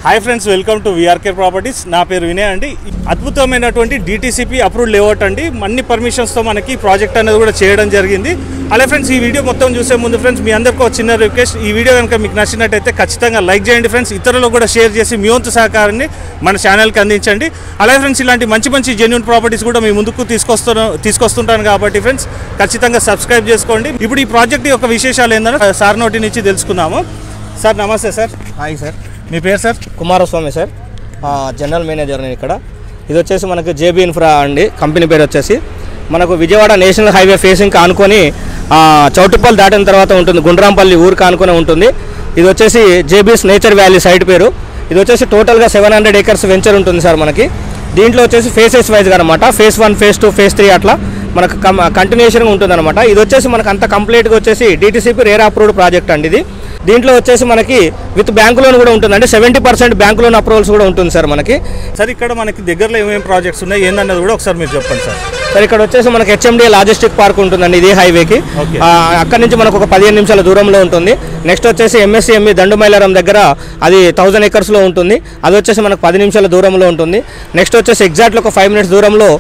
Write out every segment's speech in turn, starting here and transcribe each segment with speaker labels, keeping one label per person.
Speaker 1: Hi friends, welcome to VRK properties. నా పేరు వినయ్ అండి. అద్భుతమైనటువంటి డిటిసిపి అప్రూవ్డ్ లేఅవుట్ అండి. అన్ని పర్మిషన్స్తో మనకి ప్రాజెక్ట్ అనేది కూడా చేయడం జరిగింది. అలా ఫ్రెండ్స్, ఈ వీడియో మొత్తం చూసే ముందు ఫ్రెండ్స్ మీ అందరికీ ఒక చిన్న రిక్వెస్ట్, ఈ వీడియో కనుక మీకు నచ్చినట్టయితే ఖచ్చితంగా లైక్ చేయండి ఫ్రెండ్స్. ఇతరులకు కూడా షేర్ చేసి మీ వంతు సహకారాన్ని మన ఛానల్కి అందించండి. అలాగే ఫ్రెండ్స్, ఇలాంటి మంచి మంచి జెన్యూన్ ప్రాపర్టీస్ కూడా మీ ముందుకు తీసుకొస్తుంటాను కాబట్టి ఫ్రెండ్స్ ఖచ్చితంగా సబ్స్క్రైబ్ చేసుకోండి. ఇప్పుడు ఈ ప్రాజెక్ట్ యొక్క విశేషాలు ఏంటంటే సార్ నోటి నుంచి తెలుసుకుందాము. సార్ నమస్తే సార్.
Speaker 2: Hi sir.
Speaker 1: మీ పేరు sir?
Speaker 2: Kumaraswamy sir, general manager నేను ఇక్కడ. ఇది వచ్చేసి మనకు జేబీ ఇన్ఫ్రా అండి, కంపెనీ పేరు వచ్చేసి. మనకు విజయవాడ నేషనల్ హైవే ఫేసింగ్ ఆనుకొని చౌటుప్పల్ దాటిన తర్వాత ఉంటుంది, గుండ్రాంపల్లి ఊరికి ఆనుకొని ఉంటుంది. ఇది వచ్చేసి జేబీస్ నేచర్ వ్యాలీ సైట్ పేరు. ఇది వచ్చేసి టోటల్గా 700 acres వెంచర్ ఉంటుంది సార్ మనకి. దీంట్లో వచ్చేసి ఫేసెస్ వైజ్గా అనమాట, ఫేస్ 1, ఫేస్ 2, ఫేస్ 3 అట్లా మనకు కంటిన్యూషన్గా ఉంటుంది అనమాట. ఇది వచ్చేసి మనకు అంత కంప్లీట్గా వచ్చేసి డిటిసిపి రేరా అప్రూవ్డ్ ప్రాజెక్ట్ అండి ఇది. దీంట్లో వచ్చేసి మనకి విత్ బ్యాంక్ లోన్ కూడా ఉంటుంది, అంటే 70% బ్యాంక్ లోన్ అప్రూవల్స్ కూడా ఉంటుంది సార్ మనకి.
Speaker 1: సార్ ఇక్కడ మనకి దగ్గరలో ఏమేమి ప్రాజెక్ట్స్ ఉన్నాయి ఏందన్నది కూడా ఒకసారి మీరు చెప్పండి సార్.
Speaker 2: సార్ ఇక్కడ వచ్చేసి మనకి హెచ్ఎండి లాజిస్టిక్ పార్క్ ఉంటుందండి, ఇది హైవేకి. అక్కడ నుంచి మనకు ఒక 15 నిమిషాల దూరంలో ఉంటుంది. నెక్స్ట్ వచ్చేసి ఎంఎస్సిఎంఈ దండుమైలారం దగ్గర, అది 1000 acres లో ఉంటుంది. అది వచ్చేసి మనకు 10 నిమిషాల దూరంలో ఉంటుంది. నెక్స్ట్ వచ్చేసి ఎగ్జాక్ట్లీ ఒక 5 minutes దూరంలో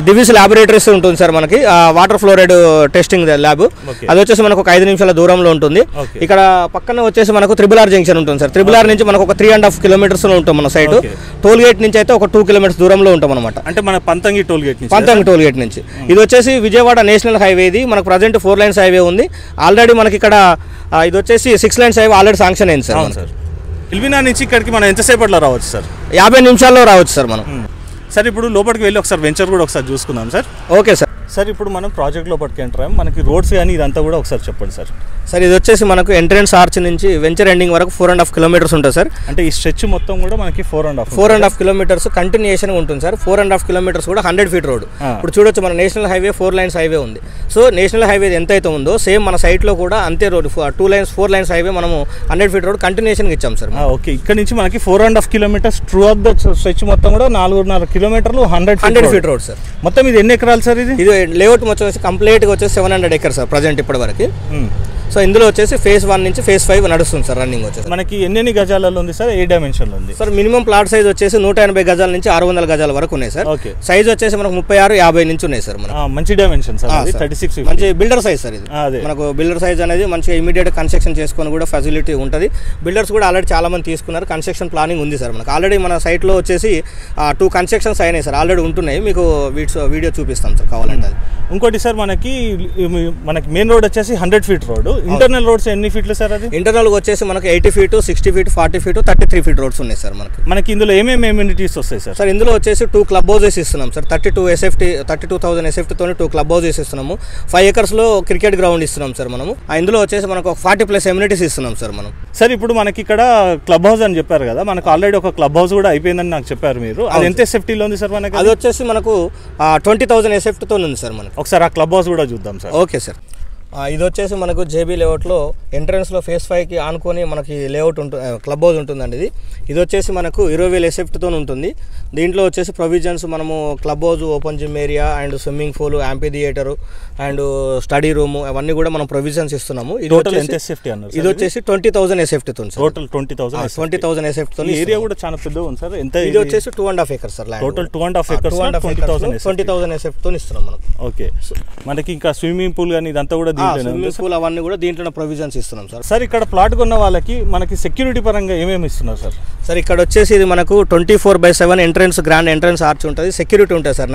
Speaker 2: దివిస్ ల్యాబొరేటరీస్ ఉంటుంది సార్ మనకి, వాటర్ ఫ్లోరైడ్ టెస్టింగ్ ల్యాబ్. అది వచ్చేసి మనకు ఒక 5 నిమిషాల దూరంలో ఉంటుంది. ఇక్కడ పక్కన వచ్చేసి మనకు త్రిబుల్ ఆర్ జంక్షన్ ఉంటుంది సార్. త్రిబుల్ ఆర్ నుంచి మనకు ఒక 3.5 kilometers లో ఉంటాం మన సైట్. టోల్ గేట్ నుంచి అయితే ఒక 2 kilometers దూరంలో ఉంటాం అనమాట.
Speaker 1: అంటే మన పంతంగి టోల్ గేట్
Speaker 2: నుంచి. ఇది వచ్చేసి విజయవాడ నేషనల్ హైవే. ఇది మనకు ప్రజెంట్ 4 lanes హైవే ఉంది. ఆల్రెడీ మనకి ఇక్కడ ఇది వచ్చేసి 6 lanes హైవే ఆల్రెడీ శాంక్షన్ అయింది సార్.
Speaker 1: ఎల్బీనా నుంచి ఇక్కడికి మనం ఎంతసేపట్లో రావచ్చు సార్?
Speaker 2: 50 నిమిషాల్లో రావచ్చు సార్ మనం.
Speaker 1: సార్ ఇప్పుడు లోపలికి వెళ్ళి ఒకసారి వెంచర్ కూడా ఒకసారి చూసుకుందాం సార్.
Speaker 2: Okay sir.
Speaker 1: సార్ ఇప్పుడు మనం ప్రాజెక్ట్ లోపలికి ఎంటర్ అయ్యాం, మనకి రోడ్స్ కానీ ఇదంతా కూడా ఒకసారి చెప్పండి సార్.
Speaker 2: సార్ ఇది వచ్చేసి మనకు ఎంట్రన్స్ ఆర్చ్ నుంచి వెంచర్ ఎండింగ్ వరకు 4.5 kilometers ఉంటుంది సార్.
Speaker 1: అంటే ఈ స్ట్రెచ్ మొత్తం కూడా మనకి
Speaker 2: 4.5 kilometers కంటిన్యూషన్ ఉంటుంది సార్. 4.5 kilometers కూడా 100 feet రోడ్. ఇప్పుడు చూడొచ్చు, మన నేషనల్ హైవే 4 lanes హైవే ఉంది. సో నేషనల్ హైవే ఎంత అయితే ఉందో సేమ్ మన సైట్లో కూడా అంతే రోడ్, 4 lanes హైవే మనము 100 feet రోడ్ కంటిన్యూషన్గా ఇచ్చాం సార్.
Speaker 1: ఓకే, ఇక్కడ నుంచి మనకి 4.5 kilometers through of the stretch మొత్తం కూడా 4.5 kilometers 100 feet
Speaker 2: రోడ్ సార్.
Speaker 1: మొత్తం ఇది ఎన్ని ఎకరాలు సార్? ఇది
Speaker 2: లేఅవుట్ మొత్తం కంప్లీట్గా వచ్చేసి 700 acres సార్ ప్రజెంట్ ఇప్పటి వరకు. సో ఇందులో వచ్చేసి ఫేజ్ 1 నుంచి ఫేజ్ 5 నడుస్తుంది సార్ రన్నింగ్ వచ్చేసి.
Speaker 1: మనకి ఎన్ని గజాలలో ఉంది సార్? ఏ డైమెన్షన్లో ఉంది
Speaker 2: సార్? మినిమం ప్లాట్ సైజ్ వచ్చేసి 180 గజాల నుంచి 600 గజాల వరకు ఉన్నాయి సార్. సైజ్ వచ్చేసి మనకు 36-50 నుంచి ఉన్నాయి సార్. మనకు మంచి
Speaker 1: డైమెన్షన్ సార్, 36
Speaker 2: మంచి బిల్డర్ సైజ్ సార్ ఇది. మనకు బిల్డర్ సైజ్ అనేది మంచిగా ఇమీడియట్ కన్స్ట్రక్షన్ చేసుకొని కూడా ఫెసిలిటీ ఉంటుంది. బిల్డర్స్ కూడా ఆల్రెడీ చాలా మంది తీసుకున్నారు, కన్స్ట్రక్షన్ ప్లానింగ్ ఉంది సార్ మనకు. ఆల్రెడీ మన సైట్లో వచ్చేసి 2 కన్స్ట్రక్షన్స్ అయినాయి సార్, ఆల్రెడీ ఉంటున్నాయి. మీకు వీడియో చూపిస్తాం సార్ కావాలంటే. అది
Speaker 1: ఇంకోటి సార్, మనకి మెయిన్ రోడ్ వచ్చేసి 100 feet రోడ్. ఇంటర్నల్ రోడ్స్ ఎన్ని ఫీట్లు సార్? అది
Speaker 2: ఇంటర్నల్ వచ్చేసి మనకి 80 feet, 60 feet, 40 feet, 33 feet roads ఉన్నాయి సార్ మనకి.
Speaker 1: ఇందులో ఏమేమి ఎమ్యూనిటీస్ వస్తాయి సార్?
Speaker 2: సార్ ఇందులో వచ్చేసి 2 club houses ఇస్తున్నాం సార్. 32,000 SFT తోని 2 club houses ఇస్తున్నాము. 5 acres లో క్రికెట్ గ్రౌండ్ ఇస్తున్నాం సార్ మనము. ఇందులో వచ్చేసి మనకు 40+ ఎమ్యూనిటీస్ ఇస్తున్నాం సార్ మనం.
Speaker 1: సార్ ఇప్పుడు మనకి ఇక్కడ క్లబ్ హౌస్ అని చెప్పారు కదా, మనకు ఆల్రెడీ ఒక క్లబ్ హౌస్ కూడా అయిపోయిందని నాకు చెప్పారు మీరు. అది ఎంత SFTలో ఉంది సార్ మనకి?
Speaker 2: అది వచ్చేసి మనకు 20,000 SFT తో ఉంది సార్ మనకి.
Speaker 1: ఒకసారి ఆ క్లబ్ హౌస్ కూడా చూద్దాం సార్.
Speaker 2: Okay sir. ఇది వచ్చేసి మనకు జేబీ లేఅవుట్లో ఎంట్రన్స్లో ఫేస్ 5కి ఆనుకొని మనకి లేఅవుట్ ఉంటుంది, క్లబ్ హౌస్ ఉంటుందండి ఇది. ఇది వచ్చేసి మనకు 20,000 SFTతో ఉంటుంది. దీంట్లో వచ్చేసి ప్రొవిజన్స్ మనము club house, open gym area and swimming pool, amphitheatre and study room అవన్నీ కూడా మనం ప్రొవిజన్స్ ఇస్తున్నాము. ఇది వచ్చేసి 20,000 SFTతో
Speaker 1: టోటల్ 20,000
Speaker 2: SFTతో.
Speaker 1: ఏరియా కూడా చాలా పెద్దగా ఉంది సార్. ఎంత?
Speaker 2: ఇది వచ్చేసి 2.5 acres సార్.
Speaker 1: టోటల్ 2.5 acres
Speaker 2: 20,000 SFTతో ఇస్తున్నాం మనం.
Speaker 1: ఓకే, మనకి ఇంకా స్విమ్మింగ్ పూల్ కానీ ఇదంతా కూడా
Speaker 2: స్విమ్మింగ్ పూల్ అవన్నీ కూడా దీంట్లో ప్రొవిజన్స్ ఇస్తున్నాం సార్.
Speaker 1: సార్ ఇక్కడ ప్లాట్ కొన్న వాళ్ళకి మనకి సెక్యూరిటీ పరంగా ఏమేమి ఇస్తున్నారు సార్?
Speaker 2: సార్ ఇక్కడ వచ్చేసి ఇది మనకు 24/7 ఎంట్రన్స్, గ్రాండ్ ఎంట్రన్స్ ఆర్చ్ ఉంటుంది, సెక్యూరిటీ ఉంటుంది సార్.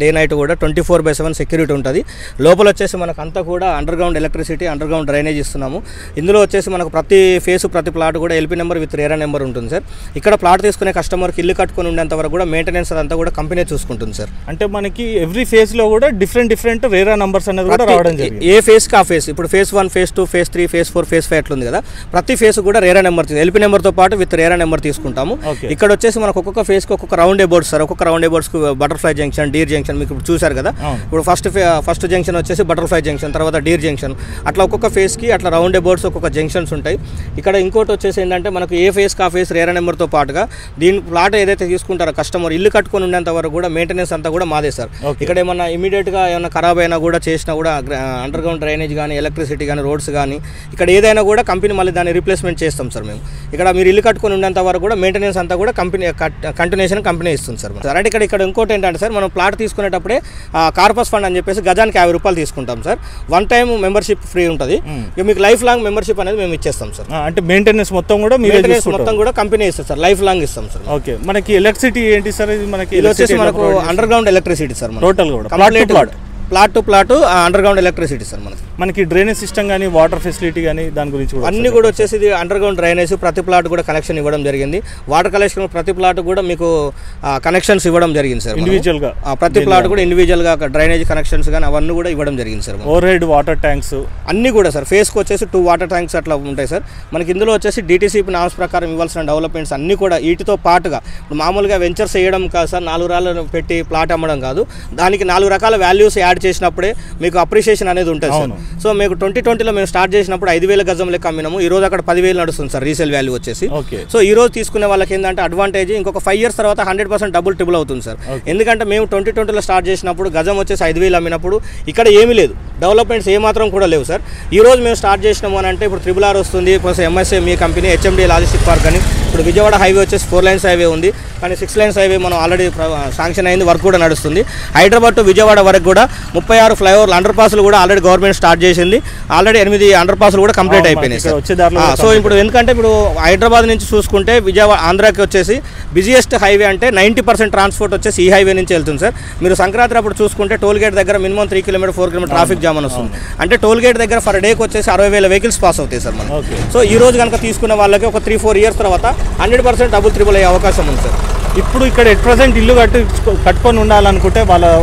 Speaker 2: డే నైట్ కూడా 24/7 సెక్యూరిటీ ఉంటుంది. లోపల వచ్చేసి మనకు అంతా కూడా under ground electricity, under ground drainage ఇస్తున్నాము. ఇందులో వచ్చేసి మనకు ప్రతి ఫేస్, ప్రతి ప్లాట్ కూడా LP number with RERA number ఉంటుంది సార్. ఇక్కడ ప్లాట్ తీసుకునే కస్టమర్కి ఇల్లు కట్టుకుని ఉండేంత వరకు కూడా మెయింటెనెన్స్ అదంతా కూడా కంపెనీ చూసుకుంటుంది సార్.
Speaker 1: అంటే మనకి ఎవ్రీ ఫేజ్ లో కూడా డిఫరెంట్ రేరా నంబర్స్ అనేది కూడా రావడం జరిగింది.
Speaker 2: ఏ ఫేస్కి ఆ ఫేస్, ఇప్పుడు face 1, face 2, face 3, face 4, face 5 అట్లుంది కదా, ప్రతి ఫేస్ కూడా రేరా నెంబర్, LP నెంబర్తో పాటు విత్ రేరా నెంబర్ తీసుకుంటాము. ఇక్కడ వచ్చేసి మనకు ఒక్కొక్క ఫేస్కి ఒక్కొక్క రౌండ్ అబౌట్స్ సార్. ఒక్కొక్క రౌండ్ అబౌట్స్కి బటర్ఫ్లై జంక్షన్, డీర్ జంక్షన్ మీకు ఇప్పుడు చూసారు కదా. ఇప్పుడు ఫస్ట్ జంక్షన్ వచ్చేసి బటర్ఫ్లై జంక్షన్, తర్వాత డీర్ జంక్షన్, అట్లా ఒక్కొక్క ఫేస్కి అట్లా రౌండ్ అబౌట్స్ ఒక్కొక్క జంక్షన్స్ ఉంటాయి. ఇక్కడ ఇంకోటి వచ్చేసి ఏంటంటే మనకు ఏ ఫేస్కి ఆ ఫేస్ రేరా నెంబర్తో పాటుగా దీని ప్లాట్ ఏదైతే తీసుకుంటారో కస్టమర్ ఇల్లు కట్టుకొని ఉండేంత వరకు కూడా మెయింటెనెన్స్ అంతా కూడా మాదే సార్. ఇక్కడ ఏమన్నా ఇమీడియట్గా ఏమన్నా ఖరాబ్ అయినా కూడా చేసినా కూడా అండర్ గ్రౌండ్ గ్రౌండ్ డ్రైనేజ్ కానీ ఎలక్ట్రిసిటీ కానీ రోడ్స్ కానీ ఇక్కడ ఏదైనా కూడా కంపెనీ మళ్ళీ దాన్ని రీప్లేస్మెంట్ చేస్తాం సార్ మేము. ఇక్కడ మీరు ఇల్లు కట్టుకొని ఉండేంత వరకు కూడా మెయింటెనెన్స్ అంతా కూడా కంపెనీ కంటిన్యూషన్ కంపెనీ ఇస్తుంది సార్. సార్ అంటే ఇక్కడ ఇంకోటి ఏంటంటే సార్ మనం ప్లాట్ తీసుకునేటప్పుడే కార్పస్ ఫండ్ అని చెప్పేసి గజానికి 50 రూపాయలు తీసుకుంటాం sir. One time membership free ఉంటుంది. మీకు లైఫ్ లాంగ్ మెంబర్షిప్ అనేది మేము ఇచ్చేస్తాం సార్.
Speaker 1: అంటే మెయింటెనెన్స్ మొత్తం కూడా
Speaker 2: కంపెనీ ఇస్తుంది సార్. లైఫ్ లాంగ్ ఇస్తాం సార్.
Speaker 1: ఓకే, మనకి ఎలక్ట్రిసిటీ ఏంటి సార్? ఇది
Speaker 2: మనకు underground electricity sir.
Speaker 1: Total కూడా
Speaker 2: plot to plot underground electricity sir.
Speaker 1: మనకి డ్రైనేజ్ సిస్టమ్ కానీ వాటర్ ఫెసిలిటీ కానీ దాని గురించి
Speaker 2: అన్ని కూడా వచ్చేసి ఇది అండర్ గ్రౌండ్ డ్రైనేజ్ ప్రతి ప్లాట్ కూడా కనెక్షన్ ఇవ్వడం జరిగింది. వాటర్ కలెక్షన్ ప్రతి ప్లాట్ కూడా మీకు కనెక్షన్స్ ఇవ్వడం జరిగింది సార్.
Speaker 1: ఇండివిజువల్ గా
Speaker 2: ప్రతి ప్లాట్ కూడా ఇండివిజువల్ గా డ్రైనేజ్ కనెక్షన్స్ కానీ అవన్నీ కూడా ఇవ్వడం జరిగింది sir.
Speaker 1: Over head water tanks
Speaker 2: అన్ని కూడా సార్. ఫేస్ కు వచ్చేసి 2 వాటర్ ట్యాంక్స్ అట్లా ఉంటాయి సార్. మనకి ఇందులో వచ్చేసి DTCP నామ్స్ ప్రకారం ఇవ్వాల్సిన డెవలప్మెంట్స్ అన్ని కూడా వీటితో పాటుగా ఇప్పుడు మామూలుగా వెంచర్స్ వేయడం కాదు సార్, 4 రాళ్ళు పెట్టి ప్లాట్ అమ్మడం కాదు. దానికి 4 రకాల వాల్యూస్ యాడ్ చేసినప్పుడే మీకు అప్రిషియేషన్ అనేది ఉంటుంది సార్. సో మీకు 2020లో మేము స్టార్ట్ చేసినప్పుడు 5,000 గజం లెక్క అమ్మినాము. ఈ రోజు అక్కడ 10,000 నడుస్తుంది సార్ రీసేల్ వాల్యూ వచ్చేసి. సో ఈ రోజు తీసుకునే వాళ్ళకి ఏంటంటే అడ్వాంటేజ్ ఇంకొక 5 years తర్వాత 100% డబుల్ ట్రిబుల్ అవుతుంది సార్. ఎందుకంటే మేము 2020లో స్టార్ట్ చేసినప్పుడు గజం వచ్చేసి 5,000 అమ్మినప్పుడు ఇక్కడ ఏమీ లేదు, డెవలప్మెంట్స్ ఏమాత్రం కూడా లేవు సార్. ఈ రోజు మేము స్టార్ట్ చేసినాము అని అంటే ఇప్పుడు RRR వస్తుంది, plus MSME company, HMD logistic park అని. ఇప్పుడు విజయవాడ హైవే వచ్చేసి 4 lanes హైవే ఉంది, కానీ 6 lanes హైవే మనం ఆల్రెడీ శాంక్షన్ అయింది, వర్క్ కూడా నడుస్తుంది. హైదరాబాద్ టు విజయవాడ వరకు కూడా 36 ఫ్లైఓవర్లు అండర్ పాస్లు కూడా ఆల్రెడీ గవర్నమెంట్ స్టార్ట్ చేసింది. ఆల్రెడీ 8 అండర్ పాస్లు కూడా కంప్లీట్ అయిపోయినాయి సార్. సో ఇప్పుడు ఎందుకంటే ఇప్పుడు హైదరాబాద్ నుంచి చూసుకుంటే విజయవాడ ఆంధ్రాకి వచ్చేసి బిజియెస్ట్ హైవే అంటే 90% ట్రాన్స్పోర్ట్ వచ్చేసి ఈ హైవే నుంచి వెళ్తుంది సార్. మీరు సంక్రాంతి అప్పుడు చూసుకుంటే టోల్ గేట్ దగ్గర minimum 3 kilometre 4 kilometre traffic jam అని వస్తుంది. అంటే టోల్ గేట్ దగ్గర ఫర్ డేకి వచ్చేసి 60,000 వెహికల్స్ పాస్ అవుతాయి సార్ మనం. సో ఈ రోజు కనుక తీసుకున్న వాళ్ళకి ఒక 3-4 years తర్వాత 100% డబుల్ ట్రిబుల్ అయ్యే అవకాశం ఉంది సార్.
Speaker 1: ఇప్పుడు ఇక్కడ ఎట్ ప్రెసెంట్ ఇల్లు కట్టుకొని ఉండాలనుకుంటే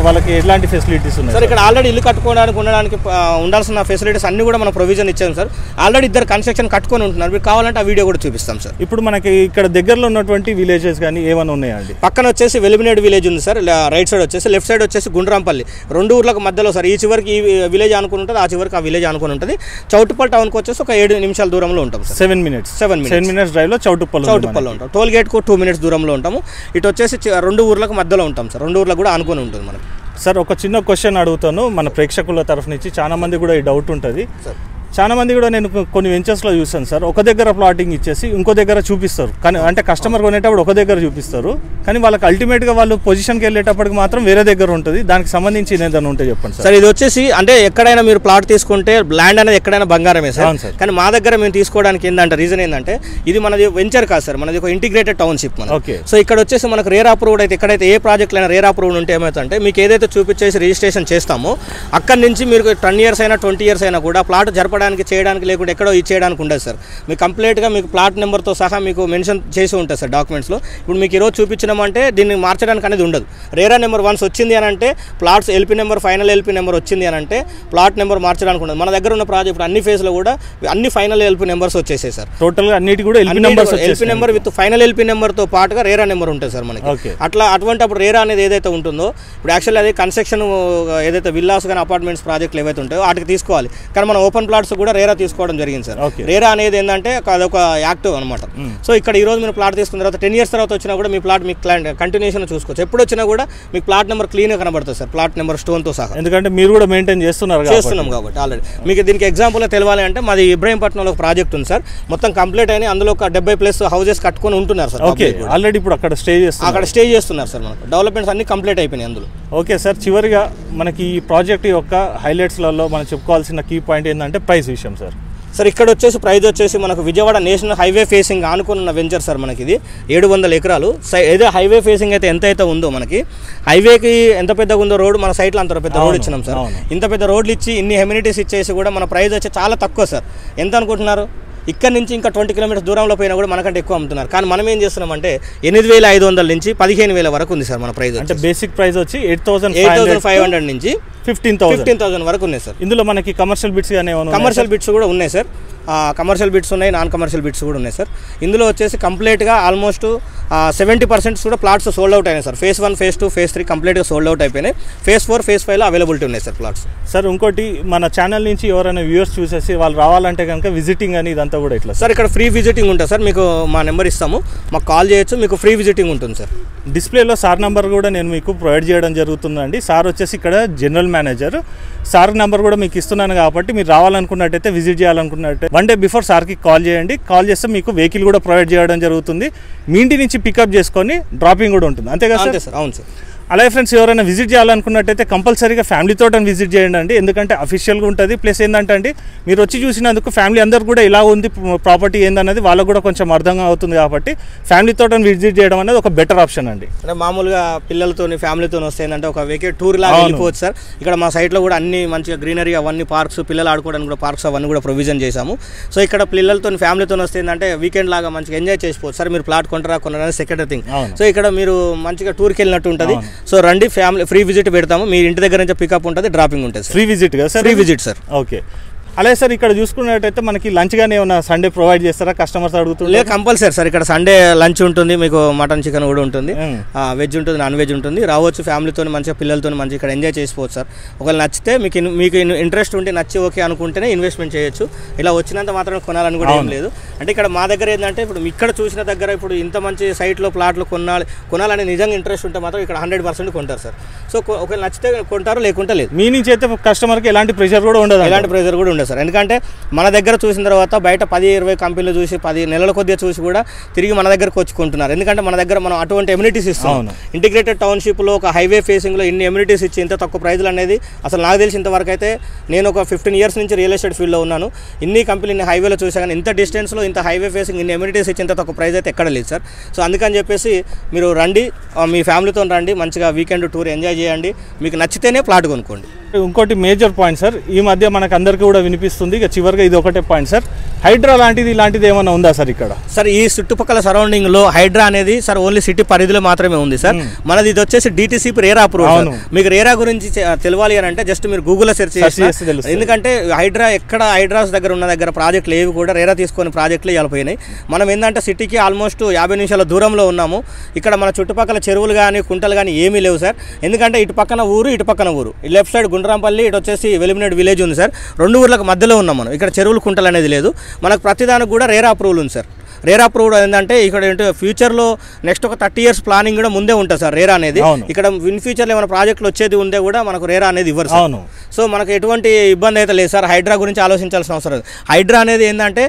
Speaker 1: వాళ్ళకి ఎలాంటి ఫెసిలిటీస్ ఉన్నాయి
Speaker 2: సార్? ఇక్కడ ఆల్రెడీ ఇల్లు కట్టుకోవడానికి ఉండడానికి ఉండాల్సిన ఫెసిలిటీస్ అన్ని కూడా మనం ప్రొవిజన్ ఇచ్చాం సార్. ఆల్రెడీ ఇద్దరు కన్స్ట్రక్షన్ కట్టుకొని ఉంటున్నారు. మీరు కావాలంటే ఆ వీడియో కూడా చూపిస్తాం సార్.
Speaker 1: ఇప్పుడు మనకి ఇక్కడ దగ్గరలో ఉన్నటువంటి విలేజెస్ కానీ ఏమైనా ఉన్నాయండి?
Speaker 2: పక్కన వచ్చేసి వెలిమినేడ్ విలేజ్ ఉంది సార్, రైట్ సైడ్ వచ్చేసి. లెఫ్ట్ సైడ్ వచ్చేసి గుండ్రాంపల్లి. 2 ఊర్లకు మధ్యలో సార్. ఈ చివరికి ఈ విలేజ్ అనుకుని ఉంటుంది, ఆ చివరికి ఆ విలేజ్ అనుకుని ఉంటుంది. చౌటుప్పల్ టౌన్కి వచ్చేసి ఒక 7 నిమిషాల దూరంలో ఉంటాం సార్.
Speaker 1: 7 minutes డ్రైవ్ లో చౌటుప్పల్
Speaker 2: ఉంటాం. టోల్ గేట్ కు 2 minutes దూరంలో ఉంటాము. ఇటు వచ్చేసి 2 ఊర్లకు మధ్యలో ఉంటాం సార్. 2 ఊర్లకు కూడా అనుకుని ఉంటుంది మనకి.
Speaker 1: సార్ ఒక చిన్న క్వశ్చన్ అడుగుతాను, మన ప్రేక్షకుల తరఫు నుంచి చాలా మంది కూడా ఈ డౌట్ ఉంటుంది సార్. చాలా మంది కూడా నేను కొన్ని వెంచర్స్లో చూసాను సార్, ఒక దగ్గర ప్లాటింగ్ ఇచ్చేసి ఇంకో దగ్గర చూపిస్తారు. కానీ అంటే కస్టమర్ కొనేటప్పుడు ఒక దగ్గర చూపిస్తారు, కానీ వాళ్ళకి అల్టిమేట్గా వాళ్ళు పొజిషన్కి వెళ్ళేటప్పటికి మాత్రం వేరే దగ్గర ఉంటుంది. దానికి సంబంధించి ఏదైనా ఉంటే చెప్పండి సార్.
Speaker 2: ఇది వచ్చేసి అంటే ఎక్కడైనా మీరు ప్లాట్ తీసుకుంటే ల్యాండ్ అనేది ఎక్కడైనా బంగారమే సార్. కానీ మా దగ్గర మేము తీసుకోవడానికి ఏంటంటే రీజన్ ఏంటంటే ఇది మనది వెంచర్ కాదు సార్, మనది ఒక ఇంటిగ్రేటెడ్ టౌన్షిప్ మన.
Speaker 1: ఓకే.
Speaker 2: సో ఇక్కడ వచ్చేసి మనకు రేర్ అప్రూవ్డ్ అయితే ఎక్కడైతే ఏ ప్రాజెక్ట్ అయినా రేర్ అప్రూవ్డ్ ఉంటే ఏమవుతుందంటే మీకు ఏదైతే చూపించేసి రిజిస్ట్రేషన్ చేస్తామో అక్కడి నుంచి మీరు 10 years అయినా 20 years అయినా కూడా ప్లాట్ జరపడానికి చేయడానికి లేకుండా ఎక్కడో ఇచ్చేయడానికి ఉండదు సార్. మీకు కంప్లీట్గా మీకు ప్లాట్ నెంబర్తో సహా మీకు మెన్షన్ చేసి ఉంటుంది సార్ డాక్యుమెంట్స్లో. ఇప్పుడు మీకు ఈరోజు చూపించినామంటే దీన్ని మార్చడానికి అనేది ఉండదు. రేరా నెంబర్ వన్స్ వచ్చింది అని అంటే plots LP number, final LP number వచ్చింది అని అంటే ప్లాట్ నెంబర్ మార్చడానికి ఉండదు. మన దగ్గర ఉన్న ప్రాజెక్ట్ అన్ని ఫేజ్లో కూడా అన్ని ఫైనల్ ఎల్పీ నెంబర్స్ వచ్చేసాయి సార్.
Speaker 1: టోటల్గా అన్నిటి కూడా LP
Speaker 2: number with final LP నెంబర్తో పాటుగా రేరా నెంబర్ ఉంటుంది సార్ మనకి. అటువంటి అప్పుడు రేరా అనేది ఏదైతే ఉంటుందో ఇప్పుడు యాక్చువల్లీ అది కన్స్ట్రక్షన్ ఏదైతే విల్లాస్ కానీ అపార్ట్మెంట్స్ ప్రాజెక్టులు ఏవైతే ఉంటాయో వాటికి తీసుకోవాలి. కానీ మనం ఓపెన్ ప్లాట్స్ కూడా రేరా తీసుకోవడం జరిగింది సార్. రేరా అనేది ఏంటంటే అదొక యాక్టివ్ అనమాట. సో ఇక్కడ ఈ రోజు మీరు ప్లాట్ తీసుకున్న తర్వాత 10 years తర్వాత వచ్చినా కూడా మీ ప్లాట్ మీకు కంటిన్యూషన్ చూసుకోవచ్చు. ఎప్పుడు వచ్చినా కూడా మీకు ప్లాట్ నెంబర్ క్లీన్గా కనబడుతుంది సార్, ప్లాట్ నెంబర్ స్టోన్తో సహా.
Speaker 1: ఎందుకంటే మీరు కూడా మెయింటైన్ చేస్తున్నాం
Speaker 2: కాబట్టి ఆల్రెడీ మీకు దీనికి ఎగ్జాంపుల్గా తెలవాలి అంటే మాది ఇబ్రహీంపట్నంలో ఒక ప్రాజెక్ట్ ఉంది సార్. మొత్తం కంప్లీట్ అయిన అందులో ఒక 70+ హౌసెస్ కట్టుకొని ఉంటున్నారు సార్.
Speaker 1: ఆల్రెడీ ఇప్పుడు అక్కడ
Speaker 2: స్టే చేస్తున్నారు సార్. మనకు డెవలప్మెంట్స్ అన్ని కంప్లీట్ అయిపోయినాయి అందులో.
Speaker 1: ఓకే సార్, చివరిగా మనకి ఈ ప్రాజెక్ట్ యొక్క హైలైట్స్లలో మనం చెప్పుకోవాల్సిన కీ పాయింట్ ఏంటంటే ప్రైస్ విషయం సార్.
Speaker 2: సార్ ఇక్కడ వచ్చేసి ప్రైస్ వచ్చేసి మనకు విజయవాడ నేషనల్ హైవే ఫేసింగ్ ఆనుకున్న వెంచర్ సార్. మనకి ఇది 700 ఎకరాలు. ఏదో హైవే ఫేసింగ్ అయితే ఎంత అయితే ఉందో మనకి హైవేకి ఎంత పెద్దగా ఉందో రోడ్ మన సైట్లో అంత పెద్ద రోడ్ ఇచ్చినాం సార్. ఇంత పెద్ద రోడ్లు ఇచ్చి ఇన్ని హెమ్యూనిటీస్ ఇచ్చేసి కూడా మన ప్రైస్ వచ్చి చాలా తక్కువ సార్. ఎంత అనుకుంటున్నారు? ఇక్కడ నుంచి ఇంకా 20 kilometers దూరంలో పోయినా కూడా మనకంటే ఎక్కువ అమ్ముతున్నారు. కానీ మనం ఏం చేస్తున్నామంటే 8,500 నుంచి 15,000 వరకు ఉంది సార్ మన ప్రైస్.
Speaker 1: అంటే బేసిక్ ప్రైస్ వచ్చి
Speaker 2: 8,500 నుంచి
Speaker 1: 15,000
Speaker 2: వరకు ఉన్నాయి సార్.
Speaker 1: ఇందులో మనకి కమర్షియల్ బిట్స్ కానీ
Speaker 2: కమర్షియల్ బిట్స్ కూడా ఉన్నాయి సార్. కమర్షియల్ బిట్స్ ఉన్నాయి, నాన్ కమర్షియల్ బిట్స్ కూడా ఉన్నాయి సార్. ఇందులో వచ్చేసి కంప్లీట్గా ఆల్మోస్ట్ 70% కూడా ప్లాట్స్ సోల్డ్ అవుట్ అయినాయి సార్. phase 1, phase 2, phase 3 కంప్లీట్గా సోల్డ్ అవుట్ అయిపోయినాయి. phase 4, phase 5లో అవైలబిలిటీ ఉన్నాయి సార్ ప్లాట్స్.
Speaker 1: సార్ ఇంకోటి మన ఛానల్ నుంచి ఎవరైనా వ్యూవర్స్ చూసేసి వాళ్ళు రావాలంటే కనుక విజిటింగ్ అని ఇదంతా కూడా ఇట్లా
Speaker 2: సార్ ఇక్కడ ఫ్రీ విజిటింగ్ ఉంటుంది సార్. మీకు మా నెంబర్ ఇస్తాము, మాకు కాల్ చేయొచ్చు, మీకు ఫ్రీ విజిటింగ్ ఉంటుంది సార్.
Speaker 1: డిస్ప్లేలో సార్ నెంబర్ కూడా నేను మీకు ప్రొవైడ్ చేయడం జరుగుతుందండి. సార్ వచ్చేసి ఇక్కడ జనరల్ మేనేజర్. సార్ నెంబర్ కూడా మీకు ఇస్తున్నాను కాబట్టి మీరు రావాలనుకున్నట్టయితే విజిట్ చేయాలనుకున్నట్టయితే 1 day బిఫోర్ సార్కి కాల్ చేయండి. కాల్ చేస్తే మీకు వెహికల్ కూడా ప్రొవైడ్ చేయడం జరుగుతుంది. మీ ఇంటి నుంచి పికప్ చేసుకొని డ్రాపింగ్ కూడా ఉంటుంది. అంతే కదా
Speaker 2: సార్? అవును సార్.
Speaker 1: అలాగే ఫ్రెండ్స్ ఎవరైనా విజిట్ చేయాలనుకున్నట్టయితే కంపల్సరీగా ఫ్యామిలీతో విజిట్ చేయండి అండి. ఎందుకంటే అఫీషియల్గా ఉంటుంది. ప్లస్ ఏంటంటే అండి మీరు వచ్చి చూసినందుకు ఫ్యామిలీ అందరూ కూడా ఇలా ఉంది ప్రాపర్టీ ఏందన్నది వాళ్ళకు కూడా కొంచెం అర్థం అవుతుంది కాబట్టి ఫ్యామిలీతో విజిట్ చేయడం అనేది ఒక బెటర్ ఆప్షన్ అండి.
Speaker 2: అంటే మామూలుగా పిల్లలతో ఫ్యామిలీతో వస్తే ఏంటంటే ఒక వెకేట్ టూర్ లాగా వెళ్ళిపోవచ్చు సార్. ఇక్కడ మా సైట్లో కూడా అన్ని మంచిగా గ్రీనరీ అవన్నీ పార్క్స్, పిల్లలు ఆడుకోవడానికి కూడా పార్క్స్ అవన్నీ కూడా ప్రొవిజన్ చేశాము. సో ఇక్కడ పిల్లలతో ఫ్యామిలీతో వస్తే ఏంటంటే వీకెండ్ లాగా మంచిగా ఎంజాయ్ చేసుకోవచ్చు సార్. మీరు ప్లాట్ కొనడానికి సెకండ్ థింగ్. సో ఇక్కడ మీరు మంచిగా టూర్కి వెళ్ళినట్టు ఉంటుంది. సో రండి, ఫ్యామిలీ ఫ్రీ విజిట్ పెడతాము. మీ ఇంటి దగ్గర నుంచి పికప్ ఉంటుంది, డ్రాపింగ్ ఉంటుంది.
Speaker 1: ఫ్రీ విజిట్ కదా sir?
Speaker 2: Free visit sir.
Speaker 1: Okay. అలాగే సార్ ఇక్కడ చూసుకున్నట్టయితే మనకి లంచ్ కానీ ఏమైనా సండే ప్రొవైడ్ చేస్తారా? కస్టమర్స్ అడుగుతుంది.
Speaker 2: లేదు, కంపల్సరీ సార్. ఇక్కడ సండే లంచ్ ఉంటుంది, మీకు మటన్ చికెన్ కూడా ఉంటుంది, వెజ్ ఉంటుంది, నాన్ వెజ్ ఉంటుంది. రావచ్చు ఫ్యామిలీతో మంచిగా పిల్లలతో మంచిగా ఇక్కడ ఎంజాయ్ చేసుకోవచ్చు సార్. ఒకవేళ నచ్చితే మీకు ఇంట్రెస్ట్ ఉంటే నచ్చి ఓకే అనుకుంటేనే ఇన్వెస్ట్మెంట్ చేయొచ్చు. ఇలా వచ్చినంత మాత్రం కొనాలని కూడా ఏం లేదు. అంటే ఇక్కడ మా దగ్గర ఏంటంటే ఇప్పుడు ఇక్కడ చూసిన దగ్గర ఇప్పుడు ఇంత మంచి సైట్లో ప్లాట్లు కొనాలని నిజంగా ఇంట్రెస్ట్ ఉంటే మాత్రం ఇక్కడ 100% కొంటారు సార్. సో ఒకవేళ నచ్చితే కొంటారు, లేకుంటే లేదు.
Speaker 1: మీ నుంచి అయితే కస్టమర్కి ఎలాంటి ప్రెషర్ కూడా ఉండదు.
Speaker 2: ఎలాంటి ప్రెషర్ కూడా ఉండదు సార్. ఎందుకంటే మన దగ్గర చూసిన తర్వాత బయట 10-20 కంపెనీలు చూసి 10 నెలల కొద్దిగా చూసి కూడా తిరిగి మన దగ్గరకు వచ్చుకుంటున్నారు. ఎందుకంటే మన దగ్గర మనం అటువంటి ఎమ్యూనిటీస్ ఇస్తాం. ఇంటిగ్రేటెడ్ టౌన్షిప్లో ఒక హైవే ఫేసింగ్లో ఇన్ని ఎమ్యూనిటీస్ ఇచ్చి ఇంత తక్కువ ప్రైజులు అనేది అసలు నాకు తెలిసి ఇంతవరకు అయితే నేను ఒక 15 years నుంచి రియల్ ఎస్టేట్ ఫీల్డ్లో ఉన్నాను. ఇన్ని కంపెనీని హైవేలో చూసా కానీ ఇంత డిస్టెన్స్లో ఇంత హైవే ఫేసింగ్ ఇన్ని ఎమ్యూనిటీస్ ఇచ్చి ఇంత తక్కువ ప్రైజ్ అయితే ఎక్కడ లేదు సార్. సో అందుకని చెప్పేసి మీరు రండి, మీ ఫ్యామిలీతో రండి, మంచిగా వీకెండ్ టూర్ ఎంజాయ్ చేయండి. మీకు నచ్చితేనే ప్లాట్ కొనుక్కోండి.
Speaker 1: ఇంకోటి మేజర్ పాయింట్ సార్, ఈ మధ్య మనకు అందరికీ కూడా వినిపిస్తుంది. ఇక చివరిగా ఇది ఒకటే పాయింట్ సార్, హైడ్రా ఇలాంటిది ఏమైనా ఉందా సార్ ఇక్కడ?
Speaker 2: సార్ ఈ చుట్టుపక్కల సరౌండింగ్లో హైడ్రా అనేది సార్ ఓన్లీ సిటీ పరిధిలో మాత్రమే ఉంది సార్. మనది ఇది వచ్చేసి DTCP రేరా అప్రూవల్. మీకు రేరా గురించి తెలియాలి అని అంటే జస్ట్ మీరు గూగుల్లో సెర్చ్ చేస్తే, ఎందుకంటే హైడ్రాస్ దగ్గర ఉన్న దగ్గర ప్రాజెక్టులు ఏవి కూడా రేరా తీసుకొని ప్రాజెక్టులు వెళ్ళిపోయినాయి. మనం ఏంటంటే సిటీకి ఆల్మోస్ట్ 50 నిమిషాల దూరంలో ఉన్నాము. ఇక్కడ మన చుట్టుపక్కల చెరువులు కానీ కుంటలు కానీ ఏమీ లేవు సార్. ఎందుకంటే ఇటు పక్కన ఊరు, ఇటు పక్కన ఊరు, లెఫ్ట్ సైడ్ గుండ్రాంపల్లి, ఇటు వచ్చేసి వెలిమినేడు విలేజ్ ఉంది సార్. 2 ఊర్లకు మధ్యలో ఉన్నాం మనం. ఇక్కడ చెరువులు కుంటలు అనేది లేదు. మనకు ప్రతిదానికి కూడా రేరా అప్రూవల్ ఉంది సార్. రేరా అప్రూవ్డ్ ఏంటంటే ఇక్కడ ఏంటో ఫ్యూచర్లో నెక్స్ట్ ఒక 30 years ప్లానింగ్ కూడా ముందే ఉంటుంది సార్ రేరా అనేది. ఇక్కడ ఇన్ ఫ్యూచర్లో ఏమైనా ప్రాజెక్టులు వచ్చేది ఉంటే కూడా మనకు రేరా అనేది ఇవ్వరు సార్. సో మనకు ఎటువంటి ఇబ్బంది అయితే లేదు సార్. హైడ్రా గురించి ఆలోచించాల్సిన అవసరం లేదు. హైడ్రా అనేది ఏంటంటే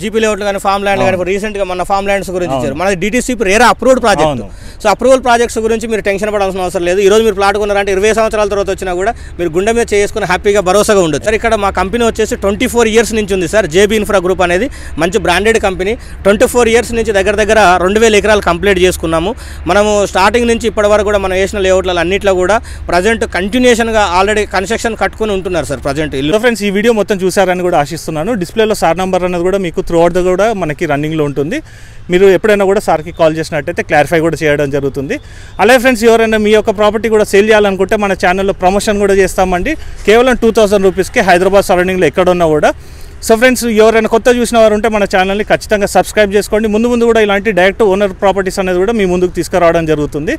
Speaker 2: జీపీ లేఅవుట్లు కానీ ఫామ్ ల్యాండ్ కానీ రీసెంట్గా మన ఫామ్ ల్యాండ్స్ గురించి ఇచ్చారు. మనకి DTCP RERA approved project. So approval projects గురించి మీరు టెన్షన్ పడాల్సిన అవసరం లేదు. ఈరోజు మీరు ప్లాట్ కొన్నారంటే 20 సంవత్సరాల తర్వాత వచ్చినా కూడా మీరు గుండె మీద చేసుకుని హ్యాపీగా భరోసాగా ఉండదు సార్. ఇక్కడ మా కంపెనీ వచ్చేసి 24 years నుంచి ఉంది సార్. JB ఇన్ఫ్రా గ్రూప్ అనేది మంచి బ్రాండెడ్ కంపెనీ. 24 years నుంచి దగ్గర 2000 ఎకరాలు కంప్లీట్ చేసుకున్నాము. మనము స్టార్టింగ్ నుంచి ఇప్పటి వరకు కూడా మనం వేసిన లేఅవుట్లలో అన్నింటిలో కూడా ప్రజెంట్ కంటిన్యూషన్గా ఆల్రెడీ కన్స్ట్రక్షన్ కట్టుకుని ఉంటున్నారు సార్ ప్రజెంట్ ఇల్లు.
Speaker 1: ఫ్రెండ్స్ ఈ వీడియో మొత్తం చూసారని కూడా ఆశిస్తున్నాను. డిస్ప్లేలో సార్ నెంబర్ అనేది కూడా మీకు త్రూ అవుట్ కూడా మనకి రన్నింగ్లో ఉంటుంది. మీరు ఎప్పుడైనా కూడా సార్కి కాల్ చేసినట్టయితే క్లారిఫై కూడా చేయడం జరుగుతుంది. అలాగే ఫ్రెండ్స్ ఎవరైనా మీ యొక్క ప్రాపర్టీ కూడా సేల్ చేయాలనుకుంటే మన ఛానల్లో ప్రమోషన్ కూడా చేస్తామండి. కేవలం 2000 రూపీస్కి హైదరాబాద్ సరౌండింగ్లో ఎక్కడున్నా కూడా. సో ఫ్రెండ్స్ ఎవరైనా కొత్త చూసిన వారు ఉంటే మన ఛానల్ని ఖచ్చితంగా సబ్స్క్రైబ్ చేసుకోండి. ముందు కూడా ఇలాంటి డైరెక్ట్ ఓనర్ ప్రాపర్టీస్ అనేది కూడా మీ ముందుకు తీసుకురావడం జరుగుతుంది.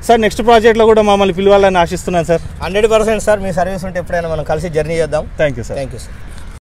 Speaker 1: సార్ నెక్స్ట్ ప్రాజెక్ట్లో కూడా మమ్మల్ని పిలవాలని ఆశిస్తున్నాను సార్.
Speaker 2: 100% సార్. మీ సర్వీస్ ఉంటే ఎప్పుడైనా మనం కలిసి జర్నీ చేద్దాం.
Speaker 1: Thank you sir.
Speaker 2: Thank you sir.